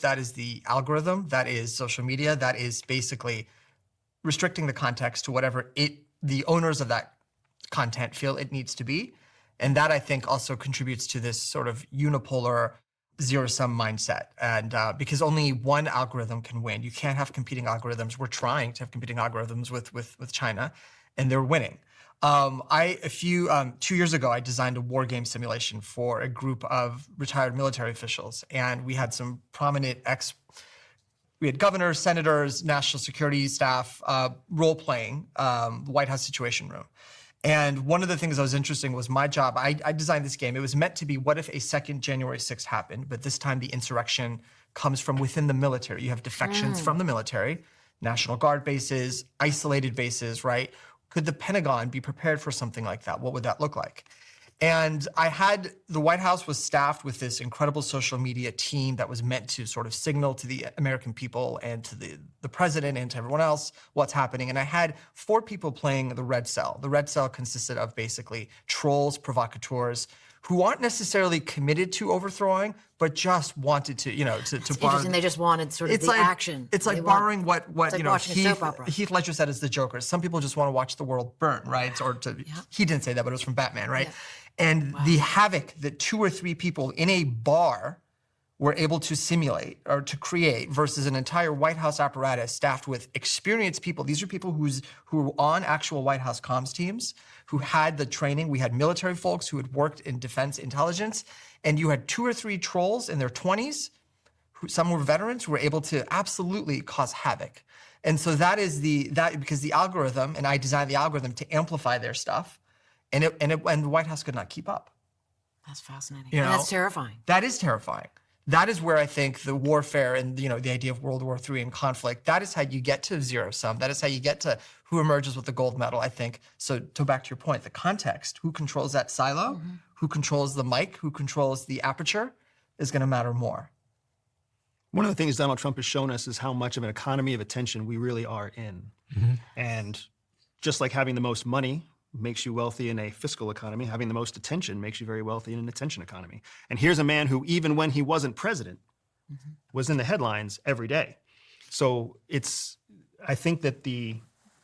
That is the algorithm, that is social media, that is basically restricting the context to whatever the owners of that content feel it needs to be. And that, I think, also contributes to this sort of unipolar zero-sum mindset. And because only one algorithm can win. You can't have competing algorithms. We're trying to have competing algorithms with China, and they're winning. 2 years ago, I designed a war game simulation for a group of retired military officials. And we had some prominent we had governors, senators, national security staff role-playing the White House Situation Room. And one of the things that was interesting was my job. I designed this game. It was meant to be, what if a second January 6th happened, but this time the insurrection comes from within the military. You have defections from the military, National Guard bases, isolated bases, right? Could the Pentagon be prepared for something like that? What would that look like? And the White House was staffed with this incredible social media team that was meant to sort of signal to the American people and to the president and to everyone else what's happening. And I had 4 people playing the Red Cell. The Red Cell consisted of basically trolls, provocateurs, who aren't necessarily committed to overthrowing, but just wanted to, to borrow. Interesting. They just wanted sort of action. It's like borrowing what Heath Ledger said as the Joker. Some people just want to watch the world burn, right? He didn't say that, but it was from Batman, right? Yeah. And the havoc that 2 or 3 people in a bar were able to simulate or to create versus an entire White House apparatus staffed with experienced people. These are people who were on actual White House comms teams, who had the training. We had military folks who had worked in defense intelligence, and you had 2 or 3 trolls in their 20s, some were veterans, who were able to absolutely cause havoc. And so that is because the algorithm, and I designed the algorithm to amplify their stuff, and the White House could not keep up. That's fascinating. And that's terrifying. That is terrifying. That is where I think the warfare and the idea of World War III and conflict, that is how you get to zero sum. That is how you get to who emerges with the gold medal, I think. So to back to your point, the context, who controls that silo, who controls the mic, who controls the aperture is going to matter more. One of the things Donald Trump has shown us is how much of an economy of attention we really are in. And just like having the most money makes you wealthy in a fiscal economy, having the most attention makes you very wealthy in an attention economy. And here's a man who, even when he wasn't president, was in the headlines every day. So I think that the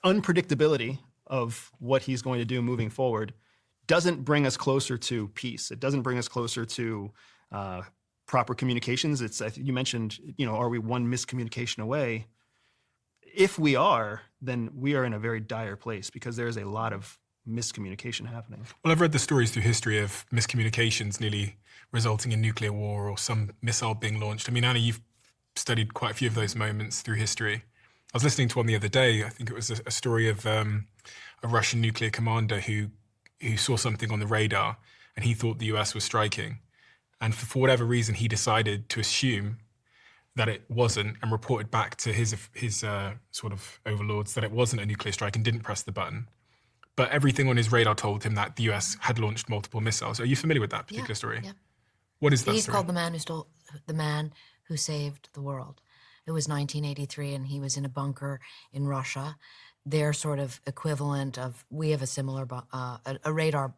unpredictability of what he's going to do moving forward doesn't bring us closer to peace. It doesn't bring us closer to proper communications. You mentioned, are we one miscommunication away? If we are, then we are in a very dire place because there is a lot of miscommunication happening. Well, I've read the stories through history of miscommunications nearly resulting in nuclear war or some missile being launched. I mean, Anna, you've studied quite a few of those moments through history. I was listening to one the other day. I think it was a story of a Russian nuclear commander who saw something on the radar and he thought the US was striking. And for whatever reason, he decided to assume that it wasn't and reported back to his sort of overlords that it wasn't a nuclear strike and didn't press the button. But everything on his radar told him that the US had launched multiple missiles. Are you familiar with that particular story? Yeah. What is that He's story? called the man who saved the world. It was 1983, and he was in a bunker in Russia. Their sort of equivalent of, we have a similar, a radar,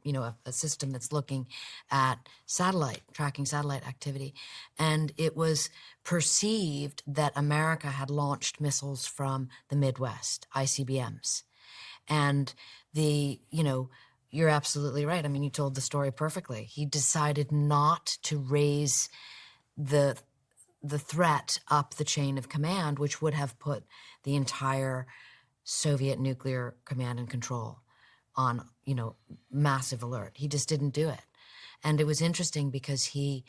a system that's looking at tracking satellite activity. And it was perceived that America had launched missiles from the Midwest, ICBMs. And you're absolutely right. I mean, you told the story perfectly. He decided not to raise the threat up the chain of command, which would have put the entire Soviet nuclear command and control on, massive alert. He just didn't do it. And it was interesting because he,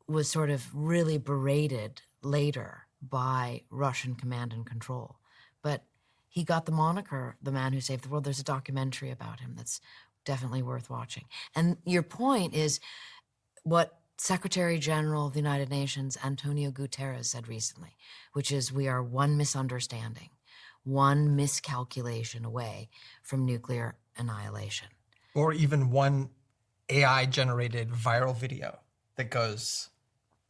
was sort of really berated later by Russian command and control. But he got the moniker, the man who saved the world. There's a documentary about him that's definitely worth watching. And your point is what Secretary General of the United Nations, Antonio Guterres, said recently, which is we are one misunderstanding, one miscalculation away from nuclear annihilation. Or even one AI-generated viral video that goes,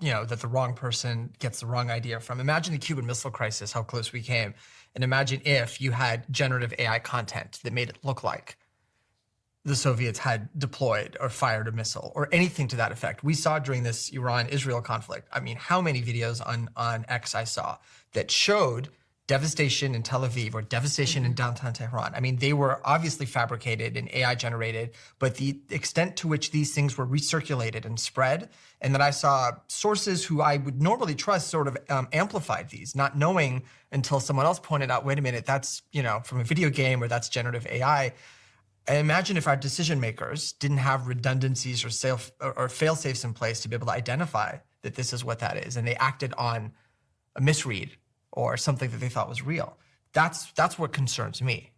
that the wrong person gets the wrong idea from. Imagine the Cuban Missile Crisis, how close we came. And imagine if you had generative AI content that made it look like the Soviets had deployed or fired a missile or anything to that effect. We saw during this Iran-Israel conflict, I mean, how many videos on X I saw that showed devastation in Tel Aviv or devastation in downtown Tehran. I mean, they were obviously fabricated and AI generated, but the extent to which these things were recirculated and spread, and that I saw sources who I would normally trust sort of amplified these, not knowing until someone else pointed out, wait a minute, that's, from a video game or that's generative AI. I imagine if our decision makers didn't have redundancies or fail-safes in place to be able to identify that this is what that is, and they acted on a misread or something that they thought was real. That's what concerns me.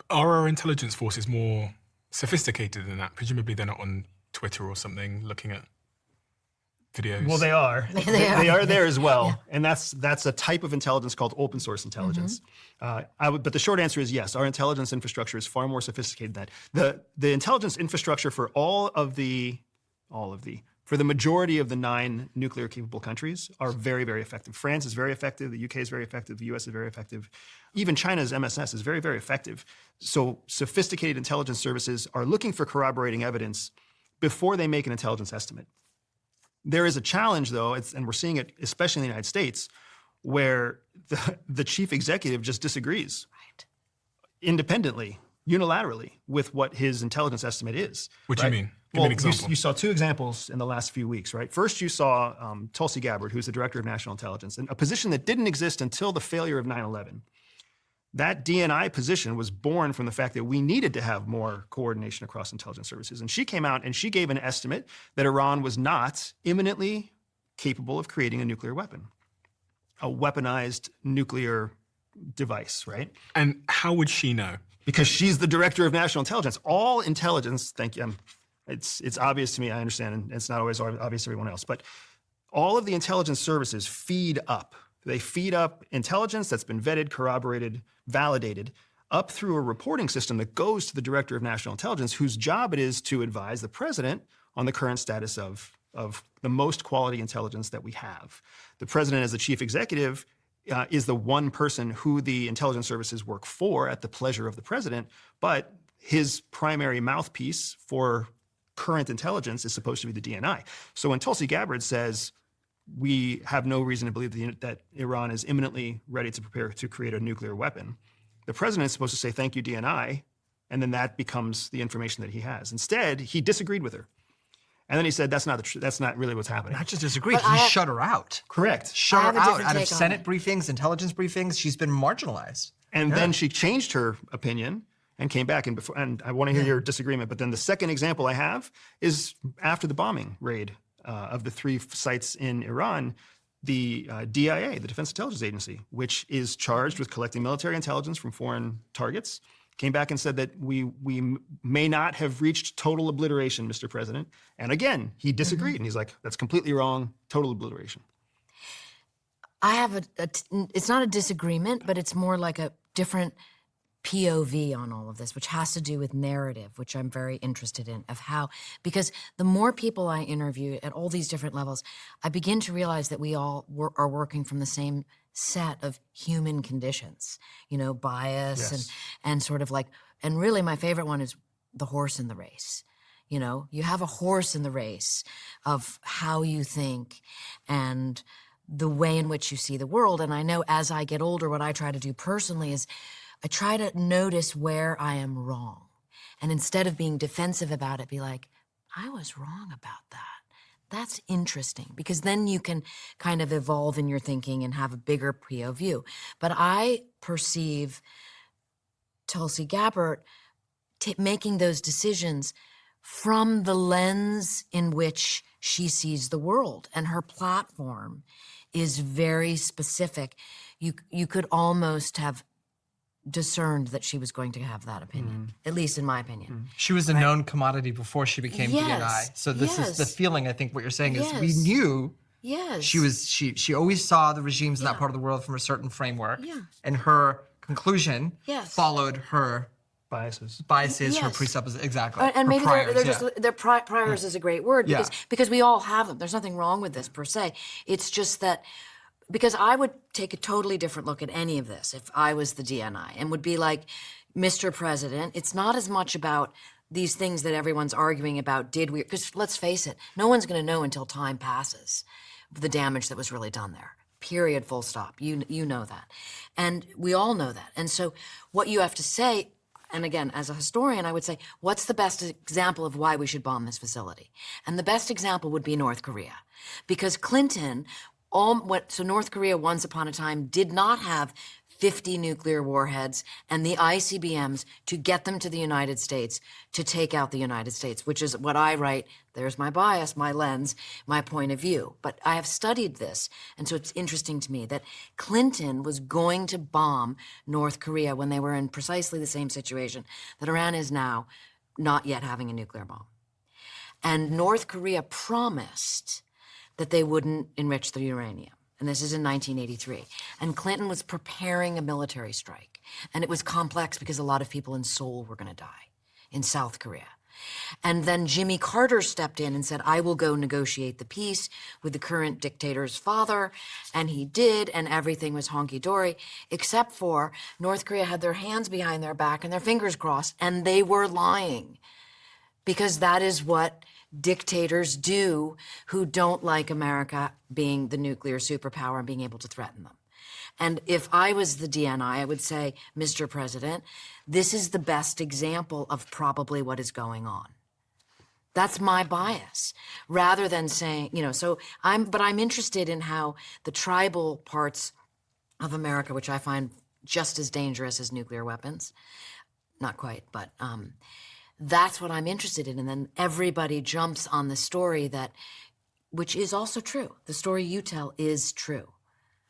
Are our intelligence forces more sophisticated than that? Presumably they're not on Twitter or something looking at videos. Well, they are. They are there as well. Yeah. And that's a type of intelligence called open source intelligence. But the short answer is yes, our intelligence infrastructure is far more sophisticated than that. The intelligence infrastructure for for the majority of the 9 nuclear capable countries are very, very effective. France is very effective. The UK is very effective. The US is very effective. Even China's MSS is very, very effective. So sophisticated intelligence services are looking for corroborating evidence before they make an intelligence estimate. There is a challenge, though, and we're seeing it especially in the United States, where the chief executive just disagrees independently, unilaterally, with what his intelligence estimate is. What do you mean? Give me Well, an example. you saw 2 examples in the last few weeks, right? First, you saw Tulsi Gabbard, who's the director of national intelligence, and a position that didn't exist until the failure of 9/11. That DNI position was born from the fact that we needed to have more coordination across intelligence services. And she came out and she gave an estimate that Iran was not imminently capable of creating a nuclear weapon, a weaponized nuclear device, right? And how would she know? Because she's the director of national intelligence. All intelligence, thank you. It's obvious to me, I understand, and it's not always obvious to everyone else, but all of the intelligence services feed up. They feed up intelligence that's been vetted, corroborated, validated, up through a reporting system that goes to the director of national intelligence, whose job it is to advise the president on the current status of the most quality intelligence that we have. The president, as the chief executive, is the one person who the intelligence services work for at the pleasure of the president, but his primary mouthpiece for current intelligence is supposed to be the DNI. So when Tulsi Gabbard says, we have no reason to believe that Iran is imminently ready to prepare to create a nuclear weapon, the president is supposed to say, thank you, DNI, and then that becomes the information that he has. Instead, he disagreed with her. And then he said, that's not really what's happening. Not just disagreed, he shut her out. Correct. Shut I her have a out different out of take on Senate it. briefings, intelligence briefings. She's been marginalized. And then she changed her opinion and came back. And I want to hear your disagreement. But then the second example I have is after the bombing raid of the 3 sites in Iran, the DIA, the Defense Intelligence Agency, which is charged with collecting military intelligence from foreign targets, came back and said that we may not have reached total obliteration, Mr. President. And again, he disagreed. And he's like, that's completely wrong, total obliteration. I have it's not a disagreement, but it's more like a different POV on all of this, which has to do with narrative, which I'm very interested in, of how, because the more people I interview at all these different levels, I begin to realize that we all are working from the same set of human conditions, bias Yes. and sort of like, and really my favorite one is the horse in the race. You have a horse in the race of how you think and the way in which you see the world. And I know as I get older, what I try to do personally is I try to notice where I am wrong. And instead of being defensive about it, be like, I was wrong about that. That's interesting, because then you can kind of evolve in your thinking and have a bigger POV. But I perceive Tulsi Gabbard making those decisions from the lens in which she sees the world. And her platform is very specific. You could almost have discerned that she was going to have that opinion, at least in my opinion. She was a known commodity before she became Yes, DNI. So this is the yes. feeling, I think what you're saying is we Yes. knew Yes. she always saw the regimes in that Yeah. part of the world from a certain framework. Yeah. And her conclusion Yes. followed her Biases. biases, her Yes. presuppositions, exactly. And her maybe priors, they're yeah. just priors is a great word because we all have them. There's nothing wrong with this per se. It's just that because I would take a totally different look at any of this if I was the DNI and would be like, Mr. President, it's not as much about these things that everyone's arguing about, did we, because let's face it, no one's going to know until time passes the damage that was really done there. Period, full stop. You know that. And we all know that. And so what you have to say, and again, as a historian, I would say, what's the best example of why we should bomb this facility? And the best example would be North Korea. Because Clinton, so North Korea once upon a time did not have 50 nuclear warheads and the ICBMs to get them to the United States to take out the United States, which is what I write. There's my bias, my lens, my point of view. But I have studied this, and so it's interesting to me that Clinton was going to bomb North Korea when they were in precisely the same situation that Iran is now, not yet having a nuclear bomb. And North Korea promised that they wouldn't enrich the uranium. And this is in 1983. And Clinton was preparing a military strike. And it was complex because a lot of people in Seoul were going to die, in South Korea. And then Jimmy Carter stepped in and said, I will go negotiate the peace with the current dictator's father. And he did, and everything was honky-dory, except for North Korea had their hands behind their back and their fingers crossed, and they were lying. Because that is what dictators do who don't like America being the nuclear superpower and being able to threaten them. And if I was the DNI, I would say, Mr. President, this is the best example of probably what is going on. That's my bias. Rather than saying, but I'm interested in how the tribal parts of America, which I find just as dangerous as nuclear weapons, not quite, but that's what I'm interested in. And then everybody jumps on the story which is also true. The story you tell is true.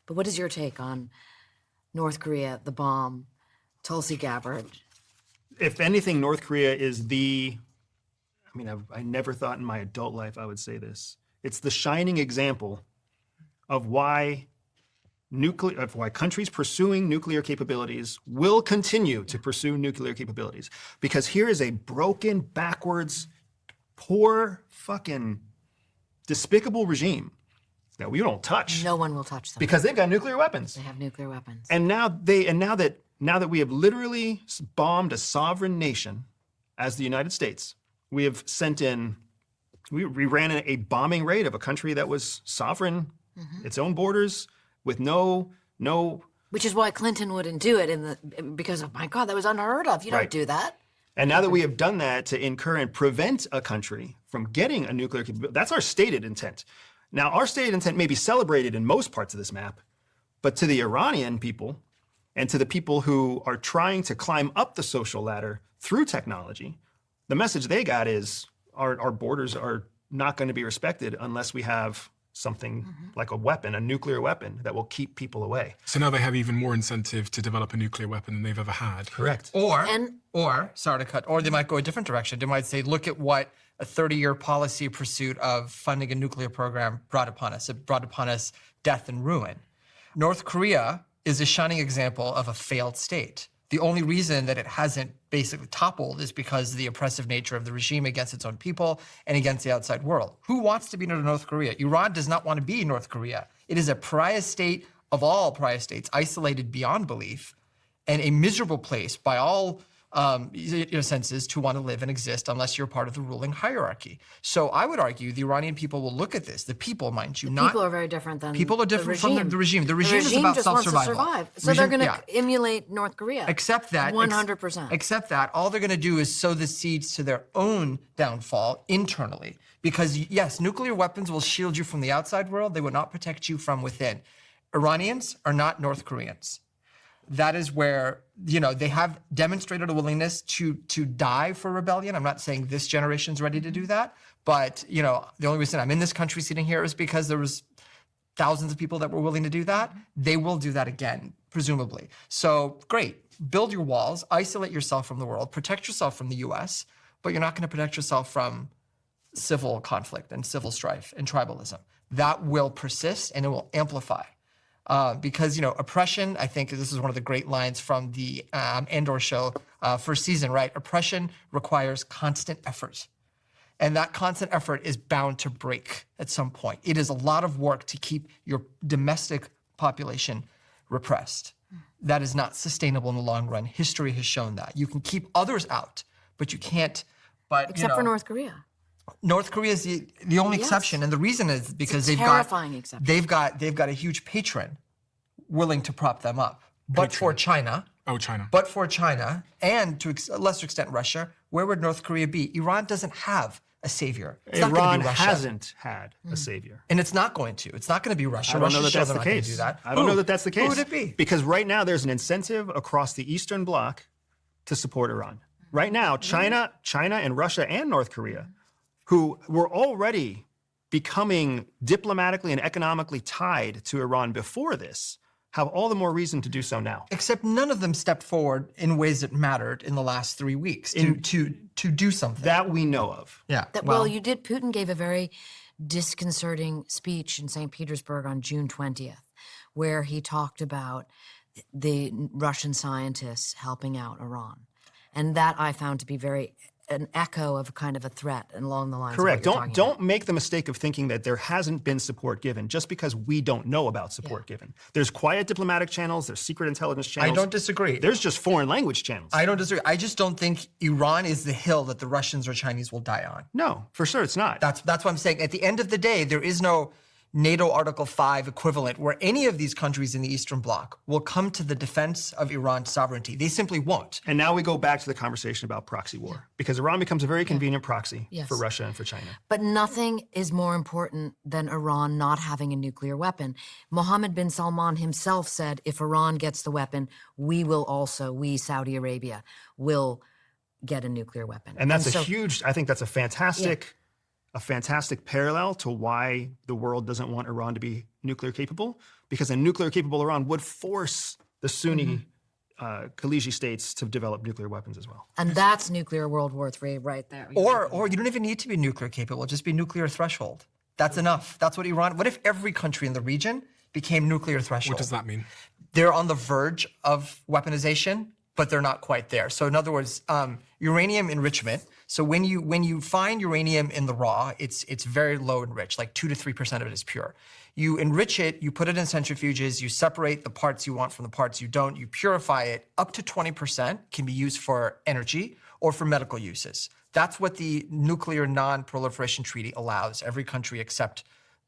But what is your take on North Korea, the bomb, Tulsi Gabbard? If anything, North Korea is I never thought in my adult life I would say this. It's the shining example of why countries pursuing nuclear capabilities will continue to pursue nuclear capabilities. Because here is a broken, backwards, poor, fucking despicable regime that we don't touch. No one will touch them. Because they've got nuclear weapons. They have nuclear weapons. And now that we have literally bombed a sovereign nation as the United States, we have sent in, we ran a bombing raid of a country that was sovereign, its own borders, with no. Which is why Clinton wouldn't do it because, oh my God, that was unheard of. You don't do that. And now that we have done that to incur and prevent a country from getting a nuclear capability, that's our stated intent. Now, our stated intent may be celebrated in most parts of this map, but to the Iranian people and to the people who are trying to climb up the social ladder through technology, the message they got is our borders are not going to be respected unless we have something like a weapon, a nuclear weapon that will keep people away. So now they have even more incentive to develop a nuclear weapon than they've ever had. Correct. Or they might go a different direction. They might say, look at what a 30-year policy pursuit of funding a nuclear program brought upon us. It brought upon us death and ruin. North Korea is a shining example of a failed state. The only reason that it hasn't basically toppled is because of the oppressive nature of the regime against its own people and against the outside world. Who wants to be near North Korea? Iran does not want to be North Korea. It is a pariah state of all pariah states, isolated beyond belief, and a miserable place by all senses to want to live and exist unless you're part of the ruling hierarchy. So I would argue the Iranian people will look at this. The people, mind you, people are very different than people are different the regime. from the regime. The regime is about just self-survival. Wants to survive. So they're going to emulate North Korea. Except that 100%. Except that all they're going to do is sow the seeds to their own downfall internally. Because yes, nuclear weapons will shield you from the outside world. They will not protect you from within. Iranians are not North Koreans. That is where, they have demonstrated a willingness to die for rebellion. I'm not saying this generation's ready to do that, but, the only reason I'm in this country sitting here is because there was thousands of people that were willing to do that. They will do that again, presumably. So great, build your walls, isolate yourself from the world, protect yourself from the US, but you're not going to protect yourself from civil conflict and civil strife and tribalism. That will persist and it will amplify. Because, oppression, I think this is one of the great lines from the Andor show first season, right? Oppression requires constant effort. And that constant effort is bound to break at some point. It is a lot of work to keep your domestic population repressed. That is not sustainable in the long run. History has shown that. You can keep others out, but you can't But Except for North Korea. North Korea is the only Yes. exception, and the reason is because terrifying exception. they've got a huge patron willing to prop them up. But for China, and to a lesser extent Russia, where would North Korea be? Iran doesn't have a savior. It's not gonna Iran be Russia. hasn't had a savior. And it's not going to. It's not going to be Russia. I don't know Russia's that that's sure the they're not gonna case. do that. I don't know that that's the case. Who would it be? Because right now there's an incentive across the Eastern Bloc to support Iran. Right now, China and Russia and North Korea, who were already becoming diplomatically and economically tied to Iran before this, have all the more reason to do so now. Except none of them stepped forward in ways that mattered in the last 3 weeks to do something. That we know of. Yeah. Well, Putin gave a very disconcerting speech in St. Petersburg on June 20th, where he talked about the Russian scientists helping out Iran. And that I found to be an echo of kind of a threat along the lines Correct. of what you're Don't make the mistake of thinking that there hasn't been support given just because we don't know about support given. There's quiet diplomatic channels, there's secret intelligence channels. I don't disagree. There's just foreign language channels. I don't disagree. I just don't think Iran is the hill that the Russians or Chinese will die on. No, for sure it's not. That's what I'm saying. At the end of the day, there is no NATO Article 5 equivalent where any of these countries in the Eastern Bloc will come to the defense of Iran's sovereignty. They simply won't. And now we go back to the conversation about proxy war, because Iran becomes a very convenient proxy for Russia and for China. But nothing is more important than Iran not having a nuclear weapon. Mohammed bin Salman himself said, if Iran gets the weapon, we, Saudi Arabia, will get a nuclear weapon. And that's I think that's a fantastic parallel to why the world doesn't want Iran to be nuclear capable, because a nuclear capable Iran would force the Sunni Khaliji states to develop nuclear weapons as well. And that's nuclear World War III right there. Or you don't even need to be nuclear capable, just be nuclear threshold. That's enough. That's what what if every country in the region became nuclear threshold? What does that mean? They're on the verge of weaponization, but they're not quite there. So in other words, uranium enrichment. So when you find uranium in the raw, it's very low enriched, like 2 to 3% of it is pure. You enrich it, you put it in centrifuges, you separate the parts you want from the parts you don't, you purify it. Up to 20% can be used for energy or for medical uses. That's what the Nuclear Non-Proliferation Treaty allows every country except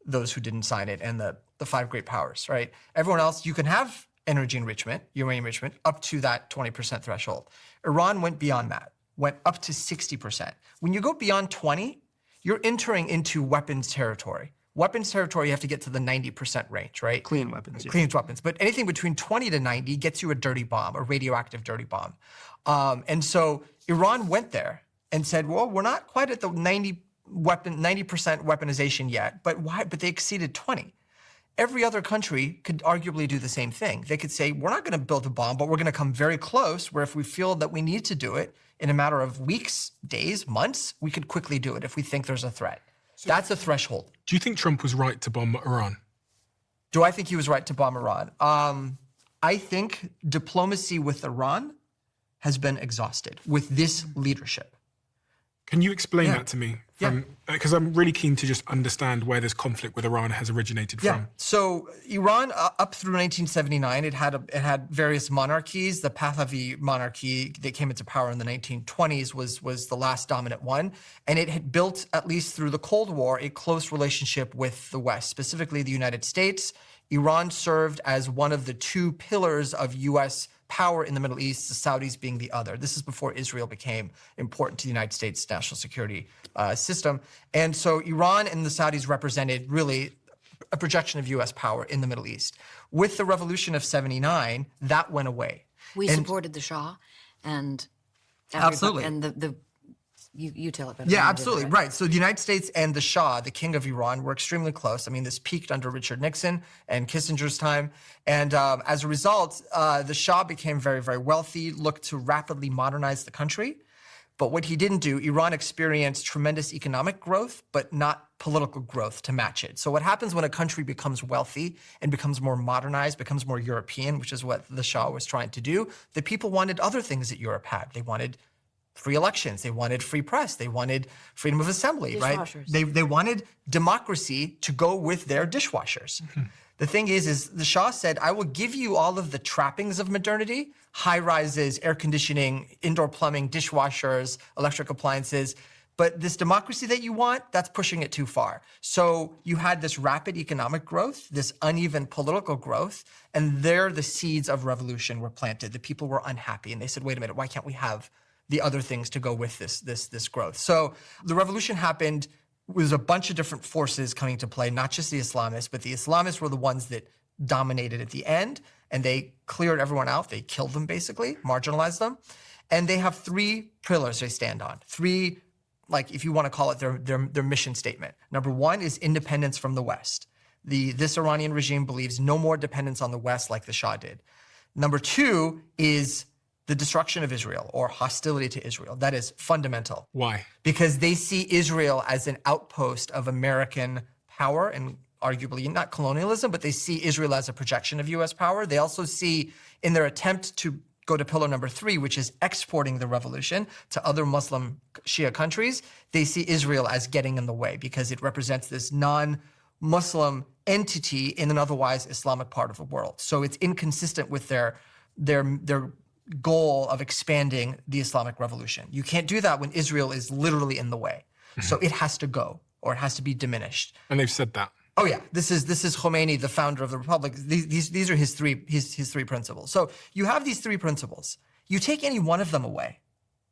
those who didn't sign it and the 5 great powers, right? Everyone else, you can have energy enrichment, uranium enrichment, up to that 20% threshold. Iran went beyond that. Went up to 60%. When you go beyond 20, you're entering into weapons territory. Weapons territory, you have to get to the 90% range, right? Clean weapons. Clean weapons. But anything between 20 to 90 gets you a dirty bomb, a radioactive dirty bomb. And so Iran went there and said, well, we're not quite at the 90% weaponization yet, but why? But they exceeded 20. Every other country could arguably do the same thing. They could say, we're not going to build a bomb, but we're going to come very close, where if we feel that we need to do it in a matter of weeks, days, months, we could quickly do it if we think there's a threat. That's a threshold. Do you think Trump was right to bomb Iran? Do I think he was right to bomb Iran? I think diplomacy with Iran has been exhausted with this leadership. Can you explain that to me? Because I'm really keen to just understand where this conflict with Iran has originated from. So Iran, up through 1979, it had various monarchies. The Pahlavi monarchy that came into power in the 1920s was the last dominant one, and it had built, at least through the Cold War, a close relationship with the West, specifically the United States. Iran served as one of the 2 pillars of U.S. power in the Middle East, the Saudis being the other. This is before Israel became important to the United States national security system. And so Iran and the Saudis represented really a projection of U.S. power in the Middle East. With the revolution of '79, that went away. We supported the Shah, and absolutely, and you tell it better. Yeah, absolutely, right. So the United States and the Shah, the king of Iran, were extremely close. I mean, this peaked under Richard Nixon and Kissinger's time. And as a result, the Shah became very, very wealthy, looked to rapidly modernize the country. But what he didn't do, Iran experienced tremendous economic growth, but not political growth to match it. So what happens when a country becomes wealthy and becomes more modernized, becomes more European, which is what the Shah was trying to do, the people wanted other things that Europe had. They wanted free elections, they wanted free press, they wanted freedom of assembly, right? They wanted democracy to go with their dishwashers. The thing is the Shah said, I will give you all of the trappings of modernity, high rises, air conditioning, indoor plumbing, dishwashers, electric appliances. But this democracy that you want, that's pushing it too far. So you had this rapid economic growth, this uneven political growth, and there the seeds of revolution were planted. The people were unhappy, and they said, wait a minute, why can't we have the other things to go with this growth? So the revolution happened with a bunch of different forces coming to play, not just the Islamists, but the Islamists were the ones that dominated at the end, and they cleared everyone out. They killed them, basically, marginalized them. And they have three pillars they stand on. Three, like if you want to call it their mission statement. Number one is independence from the West. This Iranian regime believes no more dependence on the West like the Shah did. Number two is the destruction of Israel or hostility to Israel. That is fundamental. Why? Because they see Israel as an outpost of American power and arguably not colonialism, but they see Israel as a projection of U.S. power. They also see in their attempt to go to pillar number three, which is exporting the revolution to other Muslim Shia countries, they see Israel as getting in the way because it represents this non-Muslim entity in an otherwise Islamic part of the world. So it's inconsistent with their goal of expanding the Islamic revolution. You can't do that when Israel is literally in the way. So it has to go, or it has to be diminished. And they've said that. Oh yeah, this is Khomeini, the founder of the republic. These are his three principles. So you have these three principles. You take any one of them away,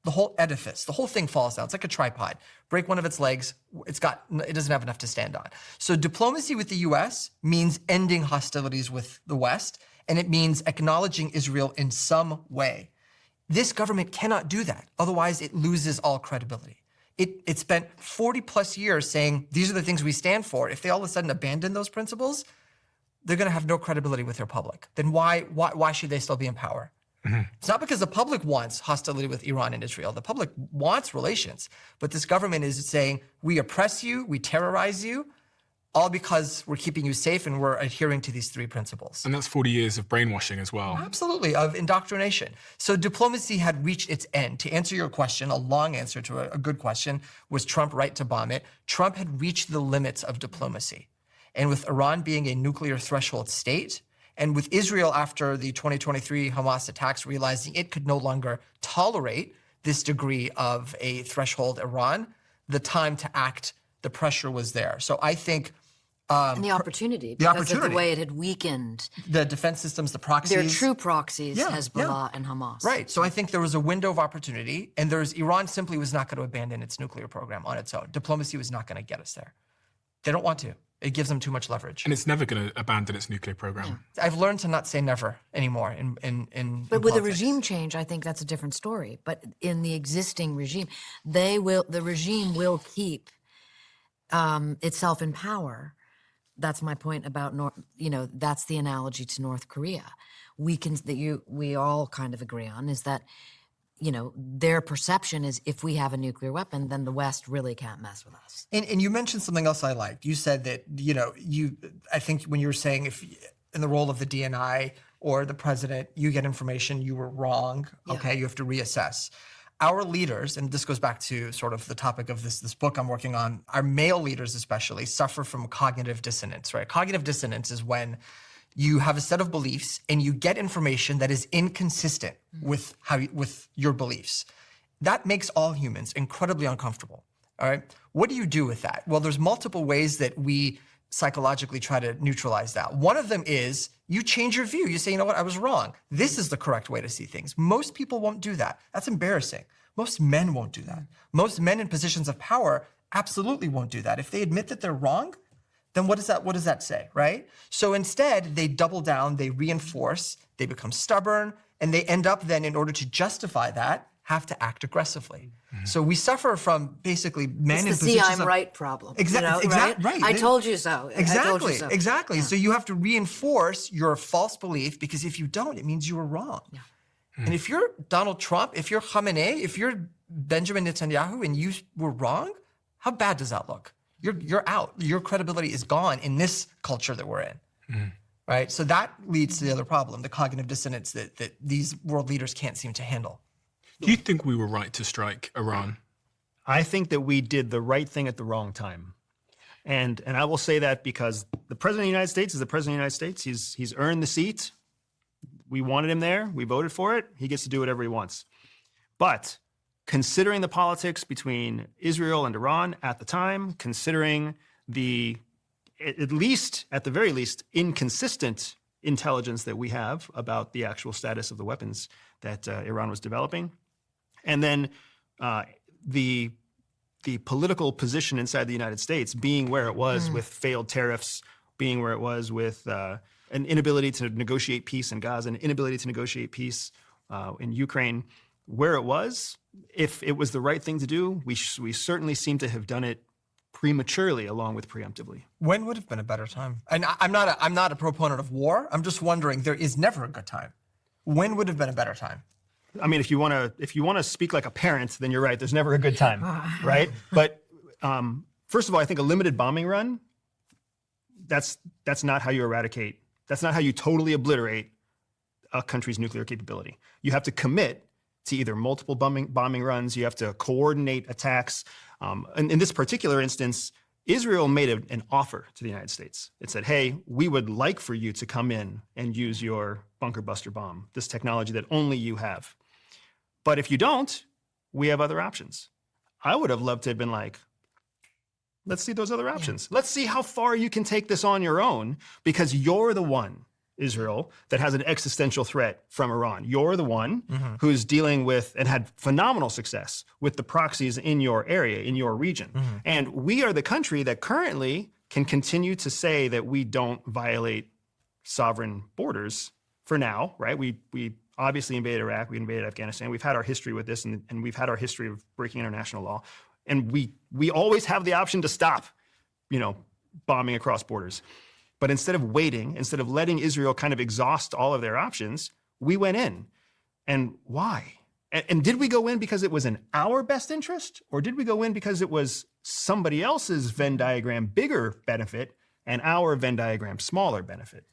the whole edifice, the whole thing falls down. It's like a tripod. Break one of its legs, it doesn't have enough to stand on. So diplomacy with the U.S. means ending hostilities with the West, and it means acknowledging Israel in some way. This government cannot do that. Otherwise, it loses all credibility. It spent 40 plus years saying, these are the things we stand for. If they all of a sudden abandon those principles, they're going to have no credibility with their public. Then why should they still be in power? Mm-hmm. It's not because the public wants hostility with Iran and Israel. The public wants relations. But this government is saying, we oppress you, we terrorize you, all because we're keeping you safe and we're adhering to these three principles. And that's 40 years of brainwashing as well. Absolutely, of indoctrination. So diplomacy had reached its end. To answer your question, a long answer to a good question, was Trump right to bomb it? Trump had reached the limits of diplomacy. And with Iran being a nuclear threshold state, and with Israel after the 2023 Hamas attacks realizing it could no longer tolerate this degree of a threshold Iran, the time to act, the pressure was there. So I think and the opportunity, because of the way it had weakened the defense systems, the proxies. Their true proxies, Hezbollah and Hamas. Right. So I think there was a window of opportunity, and Iran simply was not going to abandon its nuclear program on its own. Diplomacy was not going to get us there. They don't want to. It gives them too much leverage. And it's never going to abandon its nuclear program. Yeah. I've learned to not say never anymore in But with politics. a regime change, I think that's a different story. But in the existing regime, the regime will keep itself in power. That's my point about that's the analogy to North Korea. We all kind of agree on is that, their perception is if we have a nuclear weapon, then the West really can't mess with us. And you mentioned something else I liked. You said that, I think when you were saying if in the role of the DNI or the president, you get information, you were wrong, okay, you have to reassess. Our leaders, and this goes back to sort of the topic of this book I'm working on, our male leaders especially suffer from cognitive dissonance, right? Cognitive dissonance is when you have a set of beliefs and you get information that is inconsistent with your beliefs. That makes all humans incredibly uncomfortable, all right? What do you do with that? Well, there's multiple ways that we psychologically try to neutralize that. One of them is you change your view. You say, you know what, I was wrong. This is the correct way to see things. Most people won't do that. That's embarrassing. Most men won't do that. Most men in positions of power absolutely won't do that. If they admit that they're wrong, then what does that say, right? So instead, they double down, they reinforce, they become stubborn, and they end up then, in order to justify that, have to act aggressively. Mm-hmm. So we suffer from basically men in positions I'm right problem. Exactly. Right. I told you so. Exactly. Exactly. Yeah. So you have to reinforce your false belief, because if you don't, it means you were wrong. Yeah. And if you're Donald Trump, if you're Khamenei, if you're Benjamin Netanyahu and you were wrong, how bad does that look? You're out. Your credibility is gone in this culture that we're in. Mm. Right? So that leads to the other problem, the cognitive dissonance that these world leaders can't seem to handle. Do you think we were right to strike Iran? I think that we did the right thing at the wrong time. And I will say that because the President of the United States is the President of the United States. He's earned the seat. We wanted him there. We voted for it. He gets to do whatever he wants. But considering the politics between Israel and Iran at the time, considering the, at the very least, inconsistent intelligence that we have about the actual status of the weapons that Iran was developing, and then the political position inside the United States being where it was with failed tariffs, being where it was with an inability to negotiate peace in Gaza, an inability to negotiate peace in Ukraine, where it was, if it was the right thing to do, we certainly seem to have done it prematurely along with preemptively. When would have been a better time? And I'm not a proponent of war. I'm just wondering, there is never a good time. When would have been a better time? I mean, if you want to speak like a parent, then you're right. There's never a good time, right? But first of all, I think a limited bombing run, that's not how you eradicate. That's not how you totally obliterate a country's nuclear capability. You have to commit to either multiple bombing runs. You have to coordinate attacks. And in this particular instance, Israel made an offer to the United States. It said, hey, we would like for you to come in and use your bunker buster bomb, this technology that only you have. But if you don't, we have other options. I would have loved to have been like, let's see those other options. Let's see how far you can take this on your own, because you're the one, Israel, that has an existential threat from Iran. You're the one who's dealing with and had phenomenal success with the proxies in your area, in your region. And we are the country that currently can continue to say that we don't violate sovereign borders for now, right? We obviously invaded Iraq, we invaded Afghanistan. We've had our history with this, and we've had our history of breaking international law. And we always have the option to stop, bombing across borders. But instead of waiting, instead of letting Israel kind of exhaust all of their options, we went in. And why? And did we go in because it was in our best interest? Or did we go in because it was somebody else's Venn diagram bigger benefit and our Venn diagram smaller benefit?